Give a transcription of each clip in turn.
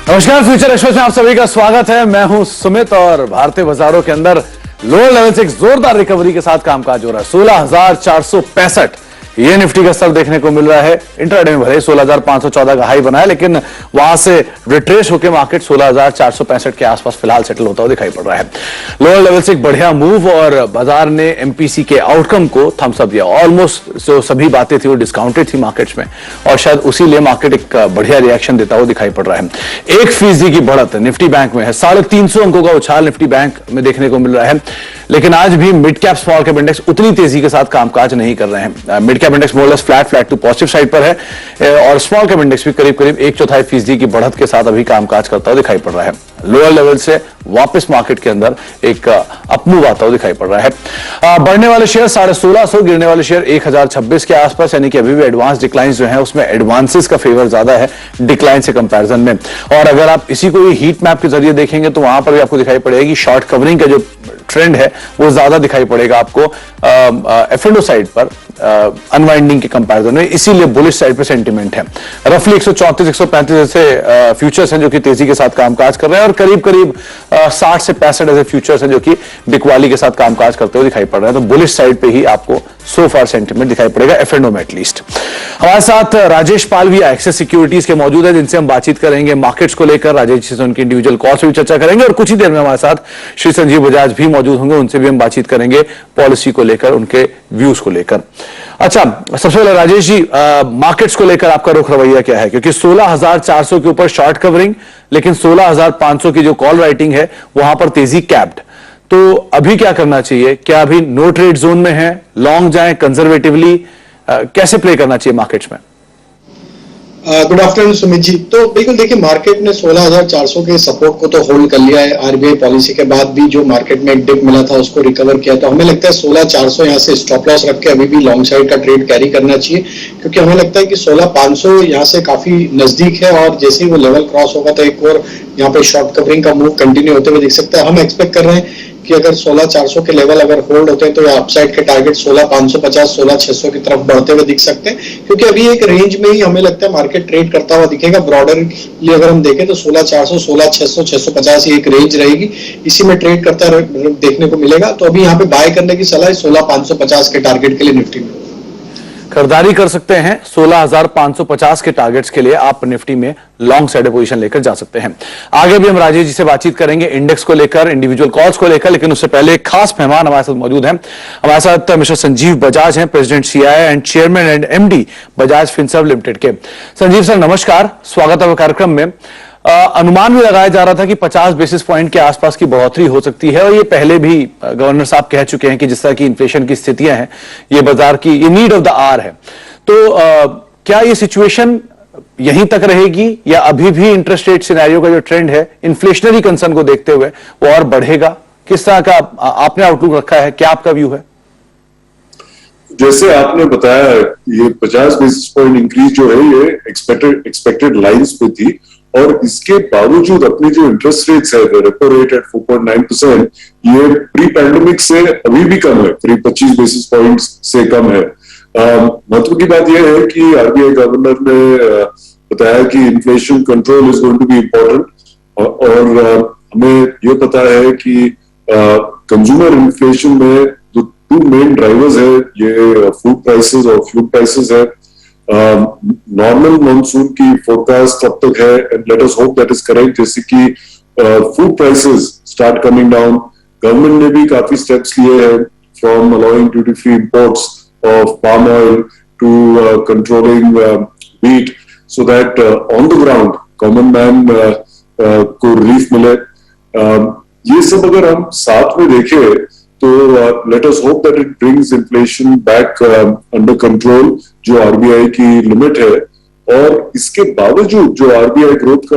नमस्कार, future express में आप सभी का स्वागत है। मैं हूं सुमित और भारतीय बाजारों के अंदर लोअर लेवल से एक जोरदार रिकवरी के साथ कामकाज हो रहा है। 16,465 ये निफ्टी का स्तर देखने को मिल रहा है। इंट्राडे में भले 16,514 का हाई बना है, लेकिन वहां से रिट्रेस होकर मार्केट 16,465 के आसपास फिलहाल सेटल होता हुआ दिखाई पड़ रहा है। लोअर लेवल से एक बढ़िया मूव और बाजार ने एमपीसी के आउटकम को थम्स अप दिया। ऑलमोस्ट जो सभी बातें थी वो डिस्काउंटेड थी मार्केट्स में, और शायद उसी लिए मार्केट एक बढ़िया रिएक्शन देता हुआ दिखाई पड़ रहा है। 1% की बढ़त निफ्टी बैंक में है। 350 अंकों का उछाल निफ्टी बैंक में देखने को मिल रहा है, लेकिन आज भी mid cap small cap index उतनी तेजी के साथ कामकाज नहीं कर रहे हैं। Mid cap index more or less flat to positive side पर है, और स्मॉल कैप इंडेक्स भी करीब 1/4% की बढ़त के साथ अभी कामकाज करता हुआ दिखाई पड़ रहा है। लोअर लेवल से वापस मार्केट के अंदर एक अपमूव आता हुआ दिखाई पड़ रहा है। बढ़ने वाले शेयर 1650, गिरने वाले शेयर 1026 के आसपास, यानी कि अभी भी एडवांस डिक्लाइन जो है उसमें एडवांसेस का फेवर ज्यादा है डिक्लाइन से कंपैरिजन में। और अगर आप इसी को हीट मैप के जरिए देखेंगे तो वहां पर भी आपको दिखाई पड़ेगा कि शॉर्ट कवरिंग का जो ट्रेंड है वो ज्यादा दिखाई पड़ेगा आपको एफ&ओ साइड पर अनवाइंडिंग के कंपैरिजन में, इसीलिए बुलिश साइड पे सेंटीमेंट है। रफली 134 135 ऐसे फ्यूचर्स हैं जो कि तेजी के साथ कामकाज कर रहे हैं, और करीब 60 से 65 ऐसे फ्यूचर्स हैं जो कि बिकवाली के साथ कामकाज करते हुए दिखाई पड़ रहे हैं। तो बुलिश साइड पे ही आपको सो फार सेंटीमेंट दिखाई पड़ेगा एफ&ओ में एटलीस्ट। हमारे साथ राजेश पाल भी एक्सेस सिक्योरिटीज के मौजूद है, जिनसे हम बातचीत करेंगे मार्केट्स को लेकर। राजेश जी से उनकी इंडिविजुअल कॉल से भी चर्चा करेंगे, और कुछ ही देर में हमारे साथ श्री संजीव बजाज भी मौजूद होंगे, उनसे भी हम बातचीत करेंगे पॉलिसी को लेकर, उनके व्यूज को लेकर। अच्छा, सबसे पहले राजेश जी, मार्केट्स को लेकर आपका रुख रवैया क्या है? क्योंकि 16,400 के ऊपर शॉर्ट कवरिंग, लेकिन 16,500 की जो कॉल राइटिंग है वहां पर तेजी कैप्ड। तो अभी क्या करना चाहिए? क्या अभी नो ट्रेड जोन में है? लॉन्ग जाएं कंजर्वेटिवली? कैसे प्ले करना चाहिए मार्केट्स में? Good afternoon Sumit ji. तो बिल्कुल देखिए, मार्केट ने 16,400 के सपोर्ट को तो होल्ड कर लिया है। आरबीआई पॉलिसी के बाद भी जो मार्केट में एक डिप मिला था उसको रिकवर किया, तो हमें लगता है 16,400 यहाँ से स्टॉप लॉस रख के अभी भी लॉन्ग साइड का ट्रेड कैरी करना चाहिए, क्योंकि हमें लगता है कि 16,500 यहाँ से काफी नजदीक है, और जैसे ही वो लेवल क्रॉस होगा तो एक और यहाँ पे शॉर्ट कवरिंग का मूव कंटिन्यू होते हुए दिख सकता है। हम एक्सपेक्ट कर रहे हैं कि अगर 16,400 के लेवल अगर होल्ड होते हैं तो अपसाइड के टारगेट 16,550 16,600 की तरफ बढ़ते हुए दिख सकते हैं, क्योंकि अभी एक रेंज में ही हमें लगता है मार्केट ट्रेड करता हुआ दिखेगा। ब्रॉडरली अगर हम देखें तो 16,400 16,600 650 एक रेंज रहेगी, इसी में ट्रेड करता देखने को मिलेगा। तो अभी यहाँ पे बाय करने की सलाह 16,550 के टारगेट के लिए निफ्टी में खरीदारी कर सकते हैं। 16,550 के टारगेट्स के लिए आप निफ्टी में लॉन्ग साइड पोजीशन लेकर जा सकते हैं। आगे भी हम राजेश जी से बातचीत करेंगे इंडेक्स को लेकर, इंडिविजुअल कॉल्स को लेकर, लेकिन उससे पहले एक खास मेहमान हमारे साथ मौजूद हैं। हमारे साथ मिस्टर संजीव बजाज हैं, president CII and chairman and MD Bajaj Finserv limited के। संजीव सर नमस्कार, स्वागत है कार्यक्रम में। अनुमान भी लगाया जा रहा था कि 50 बेसिस पॉइंट के आसपास की बढ़ोतरी हो सकती है, और ये पहले भी गवर्नर साहब कह चुके हैं कि जिस तरह की इन्फ्लेशन की स्थितियां हैं, ये बाजार की ये नीड ऑफ द आवर है। तो क्या ये सिचुएशन यहीं तक रहेगी, या अभी भी इंटरेस्ट रेट सिनेरियो का जो ट्रेंड है इन्फ्लेशनरी कंसर्न को देखते हुए वो और बढ़ेगा? किस तरह का आपने आउटलुक रखा है, क्या आपका व्यू है? जैसे आपने बताया, ये 50 बेसिस पॉइंट इंक्रीज जो है ये एक्सपेक्टेड लाइंस पे थी, और इसके बावजूद अपनी जो इंटरेस्ट रेट्स है, रेपो रेट एट 4.9%, ये प्री पैंडेमिक से अभी भी कम है, करीब 25 बेसिस पॉइंट्स से कम है। महत्व की बात यह है कि आरबीआई गवर्नर ने बताया कि inflation control is going to be important, और हमें ये पता है कि कंज्यूमर इन्फ्लेशन में जो 2 मेन ड्राइवर्स है, ये फूड प्राइसेस और फ्यूल प्राइसेस है। नॉर्मल मॉनसून की फोरकास्ट तब तक है, and let us hope that is correct, जैसे कि food prices start coming down. Government ने भी काफी स्टेप्स लिए हैं, from allowing duty free imports of palm oil to controlling wheat, so that on the ground common man को relief मिले। ये सब अगर हम साथ में देखें तो let us hope that it brings inflation back under control, जो आरबीआई की लिमिट है। और इसके बावजूद जो आरबीआई ग्रोथ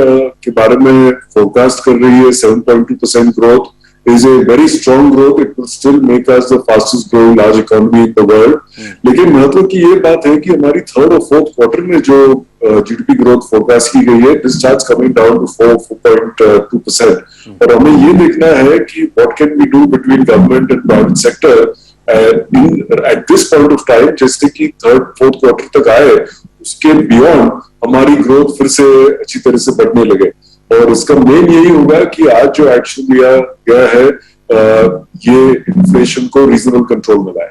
के बारे में फोरकास्ट कर रही है, 7.2% growth is a very strong growth. It will still make us the fastest growing large economy in the world. लेकिन महत्व की ये बात है कि हमारी थर्ड और फोर्थ क्वार्टर में जो जीडीपी ग्रोथ फोरकास्ट की गई है, this starts coming down to 4.2%. और हमें ये देखना है कि what can we do between government and private sector at this point of time, जैसे कि थर्ड फोर्थ क्वार्टर तक आए, उसके बियॉन्ड हमारी ग्रोथ फिर से अच्छी तरह से बढ़ने लगे। और इसका मेन यही होगा कि आज जो एक्शन लिया गया है ये इन्फ्लेशन को रीजनेबल कंट्रोल में लाए।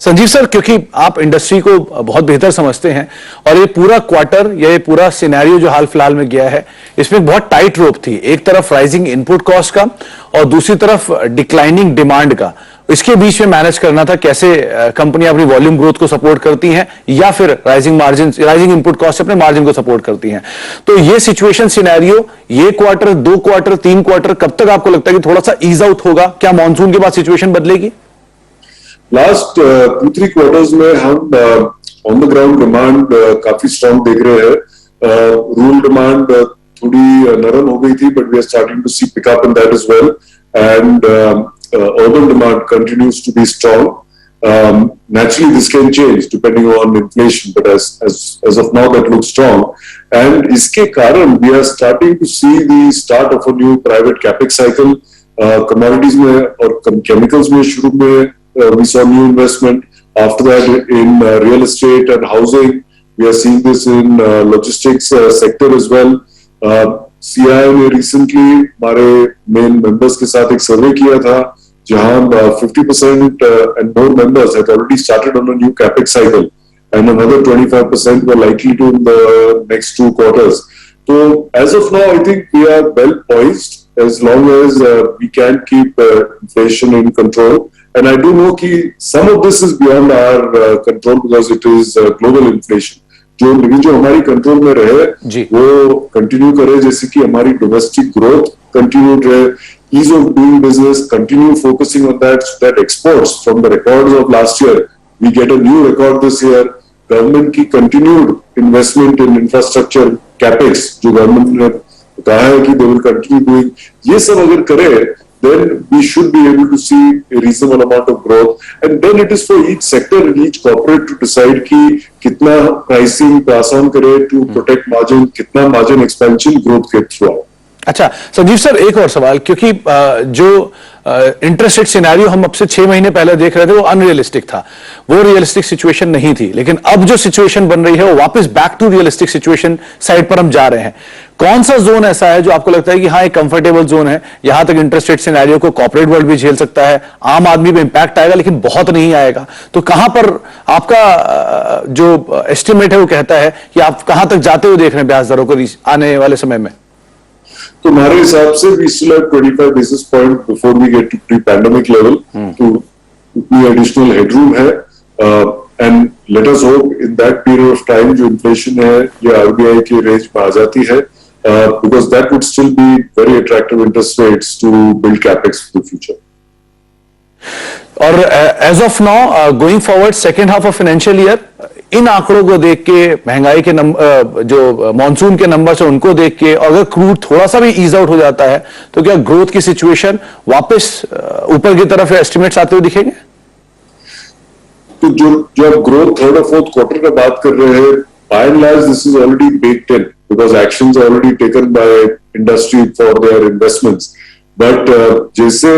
संजीव सर, क्योंकि आप इंडस्ट्री को बहुत बेहतर समझते हैं और ये पूरा क्वार्टर या ये पूरा सिनेरियो जो हाल फिलहाल में गया है, इसमें बहुत टाइट रोप थी, एक तरफ राइजिंग इनपुट कॉस्ट का और दूसरी तरफ डिक्लाइनिंग डिमांड का। इसके बीच में मैनेज करना था कैसे कंपनियां अपनी वॉल्यूम ग्रोथ को सपोर्ट करती हैं या फिर राइजिंग इनपुट कॉस्ट से अपने मार्जिन को सपोर्ट करती हैं। तो ये सिचुएशन सिनेरियो ये क्वार्टर, 2 क्वार्टर, 3 क्वार्टर कब तक आपको लगता है कि थोड़ा सा ईज आउट होगा? क्या मानसून के बाद सिचुएशन बदलेगी? लास्ट 2-3 क्वार्टर्स में हम ऑन द ग्राउंड डिमांड काफी स्ट्रांग देख रहे हैं। रूरल डिमांड थोड़ी नरम हो गई थी, but we are starting to see pickup in that as well, and urban demand continues to be strong. Naturally, this can change depending on inflation, but as of now, that looks strong. And iske karan, we are starting to see the start of a new private capex cycle. Commodities mein or chemicals mein shuru mein we saw new investment. After that, in real estate and housing, we are seeing this in logistics sector as well. CII ने recently हमारे main members के साथ एक सर्वे किया था जहां 50% and more members had already started on a new capex cycle and another 25% were likely to in the next 2 quarters. So as of now, I think we are well poised as long as we can keep inflation in control. And I do know that some of this is beyond our control because it is global inflation. जो हमारी control में रहे वो continue करे, जैसे कि हमारी domestic growth continue रहे, ease of doing business, continue focusing on that, so that exports from the records of last year, we get a new record this year. Government की continued investment in infrastructure capex जो government ने कहा है कि they will continue doing, ये सब अगर करे, then we should be able to see a reasonable amount of growth. And then it is for each sector and each corporate to decide कि कितना pricing pass on करे to protect margin, कितना margin expansion growth के through. अच्छा Sanjeev sir, एक और सवाल, क्योंकि जो इंटरेस्ट रेट सिनेरियो हम अब से 6 महीने पहले देख रहे थे वो अनरियलिस्टिक था, वो रियलिस्टिक सिचुएशन नहीं थी, लेकिन अब जो सिचुएशन बन रही है वो वापस back to realistic situation side पर हम जा रहे हैं। कौन सा जोन ऐसा है जो आपको लगता है कि हाँ एक कंफर्टेबल जोन है, यहां तक इंटरेस्ट रेट सिनेरियो को कॉर्पोरेट वर्ल्ड भी झेल सकता है, आम आदमी पे इंपैक्ट आएगा लेकिन बहुत नहीं आएगा? तो कहां पर आपका जो एस्टिमेट है वो कहता है कि आप कहां तक जाते हुए देख रहे हैं ब्याज दरों को आने वाले समय में? तो हमारे हिसाब से we still have 25 basis point before we get to pre-pandemic level. तो उतनी additional headroom है, and let us hope in that period of time जो inflation है ये RBI के range में आ जाती है, because that would still be very attractive interest rates to build capex for the future. और as of now going forward second half of financial year, इन आंकड़ों को देख के, महंगाई के जो मॉनसून के नंबर है उनको देख के, अगर क्रूड थोड़ा सा भी ईज आउट हो जाता है तो क्या ग्रोथ की सिचुएशन वापस ऊपर की तरफ एस्टिमेट्स आते हुए दिखेंगे? तो जो आप ग्रोथ थर्ड और फोर्थ क्वार्टर का बात कर रहे हैं, by and large this is already baked in because actions are already taken by industry for their investments. But जैसे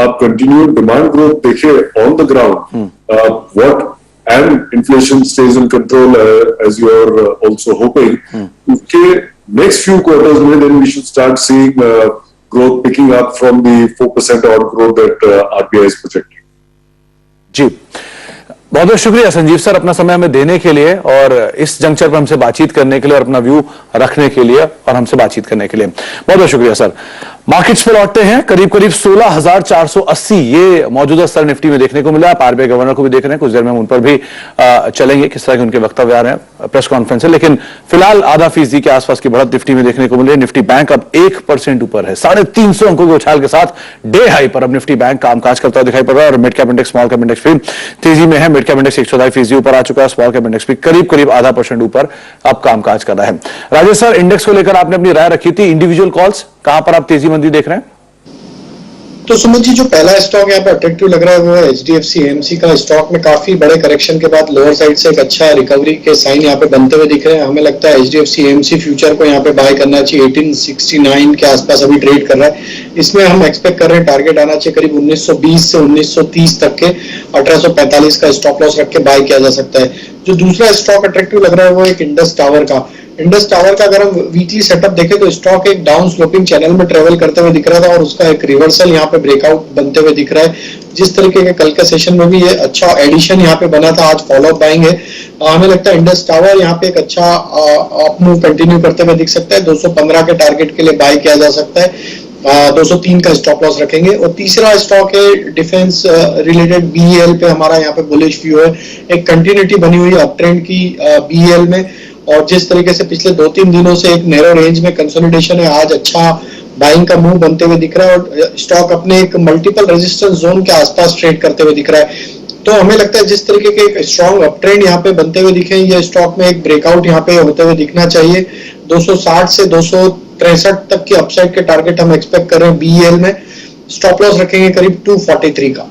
आप कंटिन्यूड डिमांड ग्रोथ देखें on the ground, what and inflation stays in control as you are also hoping, okay, next few quarters में then we should start seeing growth picking up from the 4% odd growth that RBI is projecting. जी, बहुत बहुत शुक्रिया Sanjeev sir अपना समय हमें देने के लिए और इस जंक्चर पर हमसे बातचीत करने के लिए और अपना व्यू रखने के लिए और हमसे बातचीत करने के लिए बहुत बहुत शुक्रिया सर। मार्केट्स पे लौटते हैं, करीब करीब 16,480 ये मौजूदा स्तर निफ्टी में देखने को मिला। आप आरबीआई गवर्नर को भी देख रहे हैं, कुछ देर में हम उन पर भी चलेंगे, किस तरह के उनके वक्तव्य आ रहे हैं, प्रेस कॉन्फ्रेंस है, लेकिन फिलहाल आधा फीसदी के आसपास की बढ़त निफ्टी में देखने को मिल रही है। निफ्टी बैंक अब 1% ऊपर है, 350 अंकों के उछाल के साथ डे हाई पर अब निफ्टी बैंक कामकाज करता हुआ दिखाई पड़ रहा है और mid cap index small cap index भी तेजी में है। मिड कैप इंडेक्स 124 ऊपर आ चुका है, स्मॉल कैप इंडेक्स भी करीब करीब आधा % ऊपर अब कामकाज कर रहा है। राजेश सर, इंडेक्स को लेकर आपने अपनी राय रखी थी, इंडिविजुअल कॉल्स कहां पर आप तेजी मंदी देख रहे हैं? तो सुमित जी, जो पहला स्टॉक यहाँ पे अट्रैक्टिव लग रहा है वो है HDFC AMC का। स्टॉक में काफी बड़े करेक्शन के बाद लोअर साइड से एक अच्छा रिकवरी के साइन यहाँ पे बनते हुए दिख रहे हैं। हमें लगता है HDFC AMC फ्यूचर को यहाँ पे बाय करना चाहिए। 1869 के आसपास अभी ट्रेड कर रहा है, इसमें हम एक्सपेक्ट कर रहे हैं टारगेट आना चाहिए करीब 1920 से 1930 तक के। 1845 का स्टॉप लॉस रख के बाय किया जा सकता है। जो दूसरा स्टॉक अट्रैक्टिव लग रहा है वो एक इंडस टावर का। इंडस टावर का अगर हम वीकली सेटअप देखें तो स्टॉक एक डाउन स्लोपिंग चैनल में ट्रेवल करते हुए दिख रहा था और उसका एक रिवर्सल यहाँ पे ब्रेकआउट बनते हुए दिख रहा है। जिस तरीके के कल के सेशन में भी ये अच्छा एडिशन यहाँ पे बना था, आज फॉलो अप बाइंग है। हमें लगता है इंडस टावर यहाँ पे एक अच्छा अप मूव कंटिन्यू करते हुए दिख सकता है। 215 के टारगेट के लिए बाय किया जा सकता है। 203 का स्टॉप लॉस रखेंगे। और तीसरा स्टॉक है डिफेंस रिलेटेड बीईएल पे हमारा यहाँ पे बुलिश व्यू है। एक कंटिन्यूटी बनी हुई है अप ट्रेंड की बीईएल में, और जिस तरीके से पिछले 2-3 दिनों से एक नैरो रेंज में कंसोलिडेशन है, आज अच्छा बाइंग का मूव बनते हुए दिख रहा है और स्टॉक अपने एक मल्टीपल रेजिस्टेंस जोन के आसपास ट्रेड करते हुए दिख रहा है। तो हमें लगता है जिस तरीके के एक स्ट्रॉन्ग अप ट्रेंड यहाँ पे बनते हुए दिखे, ये स्टॉक में एक ब्रेकआउट यहाँ पे होते हुए दिखना चाहिए। 260 से 263 तक की अपसाइड के टारगेट हम एक्सपेक्ट कर रहे हैं बीईएल में। स्टॉप लॉस रखेंगे करीब 243 का।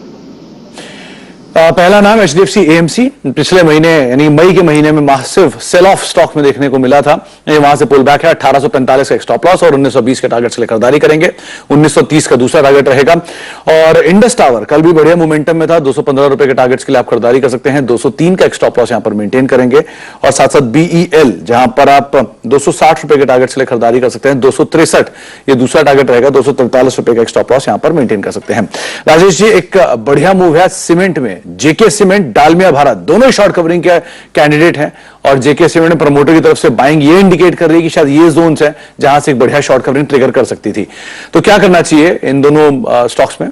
पहला नाम एचडीएफसी एएमसी, पिछले महीने यानी मई के महीने में मासिव सेल ऑफ स्टॉक में देखने को मिला था। ये वहां से पुल बैक है। 1845 का स्टॉप लॉस और 1920 के टारगेट से लेकर खरीदारी करेंगे। 1930 का दूसरा टारगेट रहेगा। और इंडस टावर कल भी बढ़िया मोमेंटम में था। 215 रुपए के टारगट्स के लिए आप खरीदारी कर सकते हैं। 203 का स्टॉप लॉस यहां पर मेंटेन करेंगे। और साथ साथ बीईएल जहां पर आप 260 रुपए के टारगेट से लेकर खरीदारी कर सकते हैं। 263 ये दूसरा टारगेट रहेगा। 243 रुपए का स्टॉप लॉस यहां पर मेंटेन कर सकते हैं। राजेश जी, एक बढ़िया मूव है सीमेंट में। जेके सीमेंट, डालमिया भारत दोनों ही शॉर्ट कवरिंग के कैंडिडेट हैं और जेके सीमेंट में प्रमोटर की तरफ से बाइंग ये इंडिकेट कर रही है कि शायद ये जोन्स हैं जहां से एक बढ़िया शॉर्ट कवरिंग ट्रिगर कर सकती थी। तो क्या करना चाहिए इन दोनों स्टॉक्स में?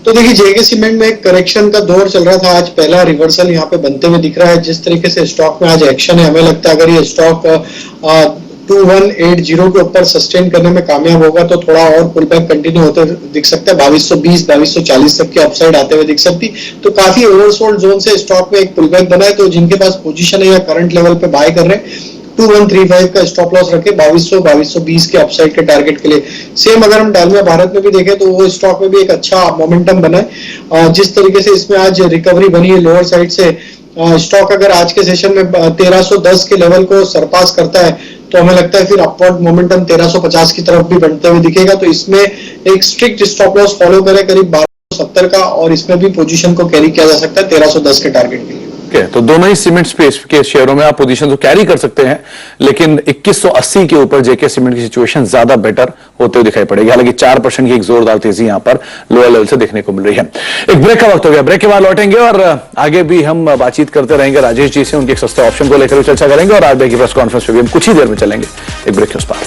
तो देखिए, जेके सीमेंट में एक करेक्शन का दौर चल रहा था। आज पहला रिवर्सल यहाँ पे बनते हुए दिख रहा है। जिस तरीके से स्टॉक में आज एक्शन है, हमें लगता है अगर ये स्टॉक 2180 के ऊपर सस्टेन करने में कामयाब होगा तो थोड़ा और पुल बैक कंटिन्यू होते दिख सकता है। 2220 2240 तक की अपसाइड आते हुए दिख सकती। तो काफी ओवरसोल्ड जोन से स्टॉक में एक पुल बैक बना है। तो जिनके पास पोजीशन है या करंट लेवल पे बाय कर रहे हैं, 2135 का स्टॉप लॉस रखे। 2200 2220 के अपसाइड के टारगेट के लिए। सेम अगर हम डालमिया भारत में भी देखें तो वो स्टॉक में भी एक अच्छा मोमेंटम बना है। जिस तरीके से इसमें आज रिकवरी बनी है लोअर साइड से, स्टॉक अगर आज के सेशन में 1310 के लेवल को सरपास करता है तो हमें लगता है फिर अपवर्ड मोमेंटम 1350 की तरफ भी बढ़ते हुए दिखेगा। तो इसमें एक स्ट्रिक्ट स्टॉप लॉस फॉलो करें करीब 1270 का, और इसमें भी पोजीशन को कैरी किया जा सकता है 1310 के टारगेट के लिए। तो दोनों ही सीमेंट स्पेस के शेयरों में आप पोजीशन तो कैरी कर सकते हैं, लेकिन 2180 के ऊपर जेके सीमेंट की सिचुएशन ज्यादा बेटर होते हुए दिखाई पड़ेगी। हालांकि 4% की एक जोरदार तेजी यहां पर लोअर लेवल से देखने को मिल रही है। एक ब्रेक का वक्त हो गया, ब्रेक के बाद लौटेंगे और आगे भी हम बातचीत करते रहेंगे राजेश जी से। उनके एक सस्ते ऑप्शन को लेकर चर्चा करेंगे और आरबीआई की प्रेस कॉन्फ्रेंस में भी हम कुछ ही देर में चलेंगे। एक ब्रेक के उस पार।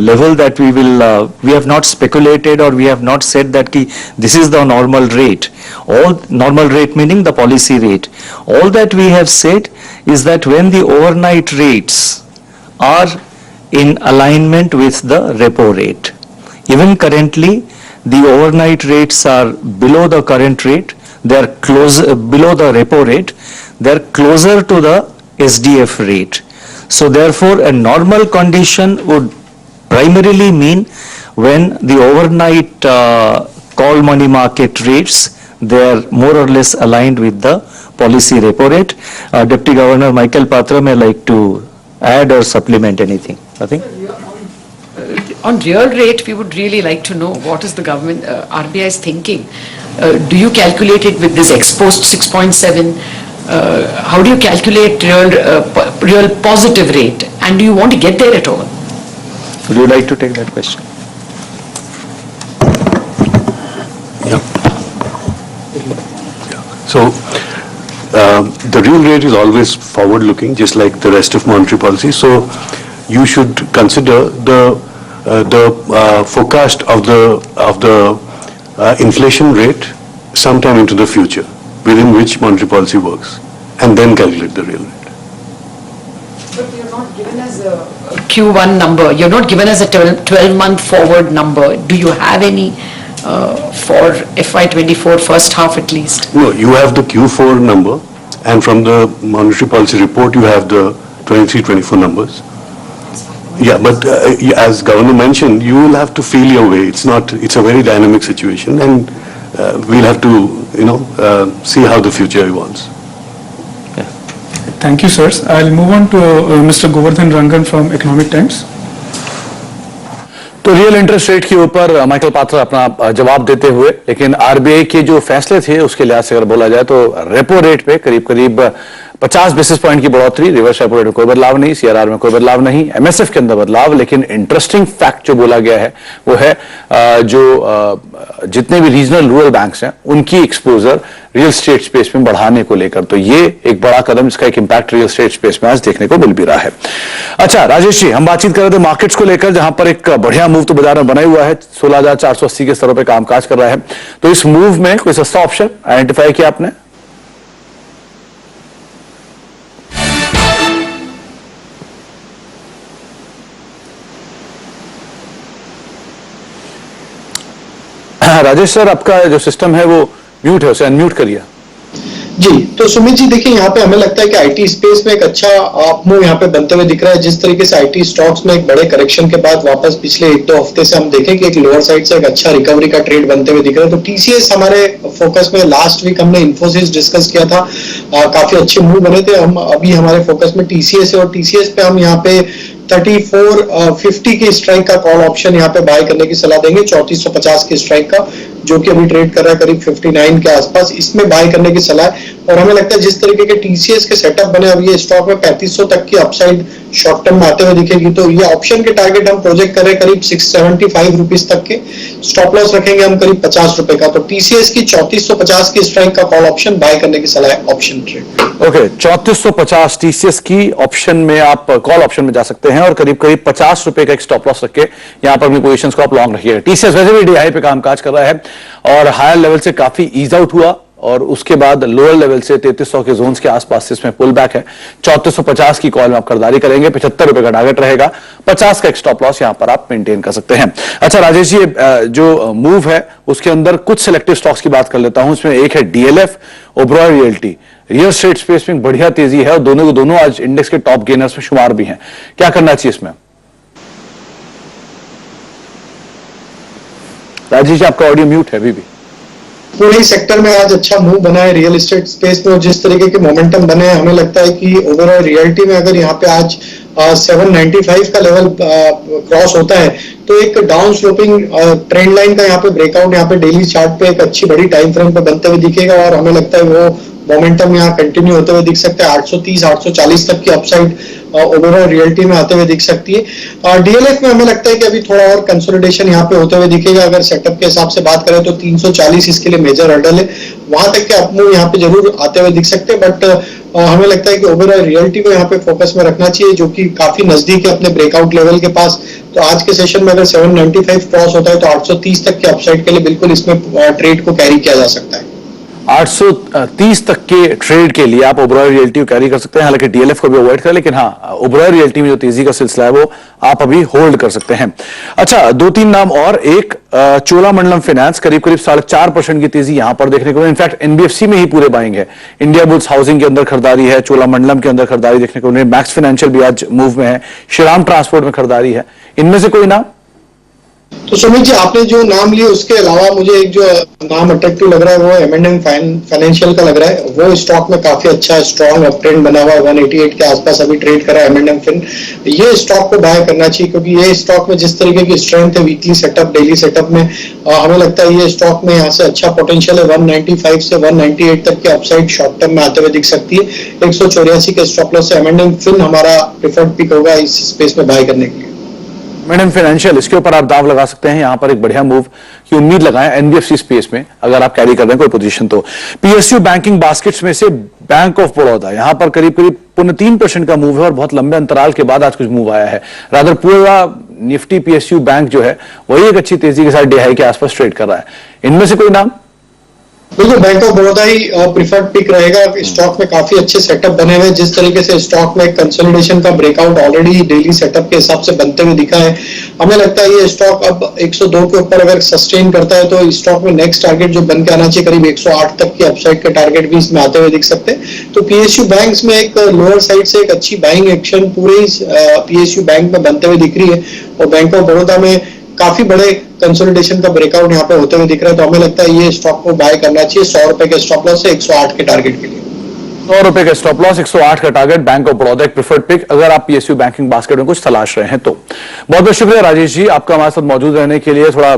level that we have not speculated or we have not said that this is the normal rate. All normal rate meaning the policy rate. All that we have said is that when the overnight rates are in alignment with the repo rate. Even currently the overnight rates are below the current rate. They are below the repo rate. They are closer to the SDF rate. So therefore a normal condition would primarily mean when the overnight call money market rates, they are more or less aligned with the policy repo rate. Deputy Governor Michael Patra may like to add or supplement anything. Nothing? On real rate, we would really like to know what is the government, RBI is thinking. Do you calculate it with this ex-post 6.7? How do you calculate real positive rate? And do you want to get there at all? Would you like to take that question? So, the real rate is always forward-looking, just like the rest of monetary policy. So, you should consider the forecast of the inflation rate sometime into the future, within which monetary policy works, and then calculate the real rate. But you're not given as a Q1 number. You're not given as a 12-month forward number. Do you have any for FY24 first half at least? No, you have the Q4 number, and from the monetary policy report, you have the 23-24 numbers. Yeah, but as Governor mentioned, you will have to feel your way. It's a very dynamic situation, and we'll have to, see how the future evolves. Thank you, sirs. I'll move on to Mr. Govardhan Rangan from Economic Times. तो real interest rate के ऊपर Michael Patra अपना जवाब देते हुए, लेकिन RBI के जो फैसले थे उसके लिहाज से अगर बोला जाए तो रेपो रेट पे करीब 50 बेसिस पॉइंट की बढ़ोतरी, रिवर्स रेपो रेट में कोई बदलाव नहीं, सीआरआर में कोई बदलाव नहीं, एमएसएफ के अंदर बदलाव। लेकिन इंटरेस्टिंग फैक्ट जो बोला गया है वो है जितने भी रीजनल रूरल बैंक्स हैं उनकी एक्सपोजर रियल स्टेट स्पेस में बढ़ाने को लेकर। तो ये एक बड़ा कदम, इसका एक इंपैक्ट रियल स्टेट स्पेस में आज देखने को मिल भी रहा है। अच्छा राजेश जी, हम बातचीत कर रहे थे मार्केट्स को लेकर, जहां पर एक बढ़िया मूव तो बाजार में बना हुआ है, 16,480 के स्तरों पर कामकाज कर रहा है। तो इस मूव में कोई सस्ता ऑप्शन आइडेंटिफाई किया आपने? राजेश सर, आपका जो सिस्टम है वो म्यूट है, उसे अनम्यूट करिए। जी, तो सुमित जी देखिए, यहाँ पे हमें लगता है कि आईटी स्पेस में एक अच्छा अपमूव यहाँ पे बनते हुए दिख रहा है। जिस तरीके से आईटी स्टॉक्स में एक बड़े करेक्शन के बाद वापस पिछले 1-2 हफ्ते से हम देखें कि एक लोअर साइड से एक अच्छा रिकवरी का ट्रेड बनते हुए दिख रहा है। तो टीसीएस हमारे फोकस में, लास्ट वीक हमने इन्फोसिस डिस्कस किया था, काफी अच्छे मूव बने थे। हम अभी हमारे फोकस में टीसीएस है और टीसीएस पे हम यहाँ पे 3450 की स्ट्राइक का कॉल ऑप्शन यहाँ पे बाय करने की सलाह देंगे। 3450 की स्ट्राइक का, जो कि अभी ट्रेड कर रहा है करीब 59 के आसपास, इसमें बाय करने की सलाह है। और हमें लगता है जिस तरीके के टीसीएस के सेटअप बने, अब ये स्टॉक में 3500 तक की अपसाइड शॉर्ट टर्म में आते हुए दिखेगी। तो ये ऑप्शन के टारगेट हम प्रोजेक्ट कर रहे हैं करीब 675 रुपीज तक के। स्टॉप लॉस रखेंगे हम करीब 50 रुपए का। तो टीसीएस की 3450 की स्ट्राइक का कॉल ऑप्शन बाय करने की सलाह है, ऑप्शन ट्रेड। ओके, 3450 टीसीएस की ऑप्शन में आप कॉल ऑप्शन में जा सकते हैं और करीब 50 रुपए का एक स्टॉप लॉस रख के यहां पर अपनी पोजीशंस को आप लॉन्ग रखिएगा। टीसीएस वैसे भी डीआई पे कामकाज कर रहा है और हायर लेवल से काफी ईज आउट हुआ और उसके बाद लोअर लेवल से 3300 के जोन्स के आसपास इसमें पुल बैक है। 3450 की कॉल में आप खरीदारी करेंगे, 75 रुपए का टारगेट रहेगा, 50 का एक स्टॉप लॉस यहां पर आप मेंटेन कर सकते हैं। अच्छा राजेश जी, जो मूव है उसके अंदर कुछ सिलेक्टिव स्टॉक्स की बात कर लेता हूं। इसमें एक है DLF, Oberoi realty. Real estate space में बढ़िया तेजी है और दोनों आज इंडेक्स के टॉप गेनर्स में शुमार भी हैं। क्या करना चाहिए इसमें? राजेश जी, आपका ऑडियो म्यूट है अभी भी। पूरे सेक्टर में आज अच्छा मूव बना है रियल एस्टेट स्पेस में, और जिस तरीके के मोमेंटम बने हैं, हमें लगता है कि ओवरऑल रियलिटी में अगर यहाँ पे आज 795 का लेवल क्रॉस होता है तो एक डाउन स्लोपिंग ट्रेंड लाइन का यहाँ पे ब्रेकआउट यहाँ पे डेली चार्ट पे एक अच्छी बड़ी टाइम फ्रेम पे बनते हुए दिखेगा और हमें लगता है वो मोमेंटम यहाँ कंटिन्यू होते हुए दिख सकता है। 830-840 तक की अपसाइड ओवरऑल रियलिटी में आते हुए दिख सकती है। डीएलएफ में हमें लगता है कि अभी थोड़ा और कंसोलिडेशन यहाँ पे होते हुए दिखेगा। अगर सेटअप के हिसाब से बात करें तो 340 इसके लिए मेजर हर्डल है, वहां तक के अपमूव यहाँ पे जरूर आते हुए दिख सकते हैं। बट हमें लगता है कि ओवरऑल रियलिटी को यहाँ पे फोकस में रखना चाहिए, जो कि काफी नजदीक है अपने ब्रेकआउट लेवल के पास। तो आज के सेशन में अगर 795 क्रॉस होता है तो 830 तक के अपसाइड के लिए बिल्कुल इसमें ट्रेड को कैरी किया जा सकता है। 830 तक के ट्रेड के लिए आप ओबरॉय रियल्टी को कैरी कर सकते हैं, हालांकि डीएलएफ को भी अवॉइड करें, लेकिन हाँ ओबरॉय रियल्टी में जो तेजी का सिलसिला है वो आप अभी होल्ड कर सकते हैं। अच्छा, 2-3 नाम और। एक चोलामंडलम फाइनेंस, करीब 4.5% की तेजी यहां पर देखने को मिली। इनफैक्ट एनबीएफसी में ही पूरे बाइंग है। इंडिया बुल्स हाउसिंग के अंदर खरीदारी है, चोलामंडलम के अंदर खरीदारी देखने को मिली, मैक्स फाइनेंशियल भी आज मूव में है, श्रीराम ट्रांसपोर्ट में खरीदारी है। इनमें से कोई नाम? तो सुमित जी, आपने जो नाम लिए उसके अलावा मुझे एक जो नाम अट्रैक्टिव लग रहा है वो M&M फाइनेंशियल का लग रहा है। वो स्टॉक में काफी अच्छा स्ट्रॉन्ग अपट्रेंड बना हुआ है, 188 के आसपास अभी ट्रेड कर रहा है M&M फिन। ये स्टॉक को बाय करना चाहिए क्योंकि ये स्टॉक में जिस तरीके की स्ट्रेंथ है वीकली सेटअप, डेली सेटअप में, हमें लगता है ये स्टॉक में यहाँ से अच्छा पोटेंशियल है। 195 से 198 तक की अपसाइड शॉर्ट टर्म में आते हुए दिख सकती है। 184 के स्टॉप लॉस से M&M फिन हमारा प्रिफर्ड पिक होगा इस स्पेस में बाय करने के लिए। M&M फाइनेंशियल, इसके ऊपर आप दाव लगा सकते हैं। यहां पर एक बढ़िया मूव की उम्मीद लगाएं एनबीएफसी स्पेस में अगर आप कैरी कर रहे हैं कोई पोजीशन। तो पीएसयू बैंकिंग बास्केट्स में से बैंक ऑफ बड़ौदा, यहां पर करीब 3% का मूव है और बहुत लंबे अंतराल के बाद आज कुछ मूव आया है। रादर पूरा निफ्टी पीएसयू बैंक जो है वही एक अच्छी तेजी के साथ डीआई के आसपास ट्रेड कर रहा है। इनमें से कोई नाम? बिल्कुल, बैंक ऑफ बड़ौदा ही प्रिफर्ड पिक रहेगा। स्टॉक में काफी अच्छे सेटअप बने हुए, जिस तरीके से स्टॉक में कंसोलिडेशन का ब्रेकआउट ऑलरेडी डेली सेटअप के हिसाब से बनते हुए दिखा है। हमें लगता है ये स्टॉक अब 102 के ऊपर अगर सस्टेन करता है तो स्टॉक में नेक्स्ट टारगेट जो बन के आना चाहिए करीब 108 तक की अपसाइड के टारगेट भी इसमें आते हुए दिख सकते हैं। तो पीएसयू बैंक्स में एक लोअर साइड से एक अच्छी बाइंग एक्शन पूरे पीएसयू बैंक में बनते हुए दिख रही है और बैंक ऑफ बड़ौदा में काफी बड़े कंसोलिडेशन का ब्रेकआउट यहाँ पे होते हुए दिख रहा है। तो हमें लगता है ये स्टॉक को बाय करना चाहिए 100 रुपए के स्टॉप लॉस से 108 के टारगेट के लिए। ₹100 का स्टॉप लॉस, 108 का टारगेट, बैंक ऑफ बड़ौदा एक प्रिफर्ड पिक अगर आप पीएसयू बैंकिंग बास्केट में कुछ तलाश रहे हैं तो। बहुत बहुत शुक्रिया राजेश जी, आपका हमारे साथ मौजूद रहने के लिए। थोड़ा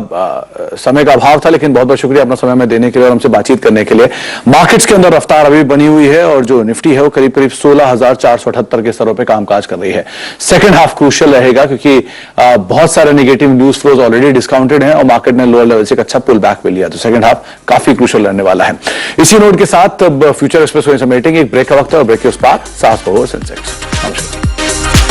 समय का अभाव था, लेकिन बहुत बहुत शुक्रिया अपना समय में देने के लिए और हमसे बातचीत करने के लिए। मार्केट्स के अंदर रफ्तार अभी बनी हुई है और जो निफ्टी है वो करीब करीब 16,478 के स्तरों पर कामकाज कर रही है। सेकेंड हाफ क्रूशियल रहेगा क्योंकि बहुत सारे negative news flows already discounted हैं और मार्केट ने लोअर लेवल से एक अच्छा पुल बैक भी लिया, तो सेकंड हाफ काफी क्रूशियल रहने वाला है। इसी नोट के साथ अब फ्यूचर एक्सप्रेस में समेटेंगे, एक ब्रेक का वक्त है और ब्रेक के उस पार 700 सेंसेक्स। नमस्कार।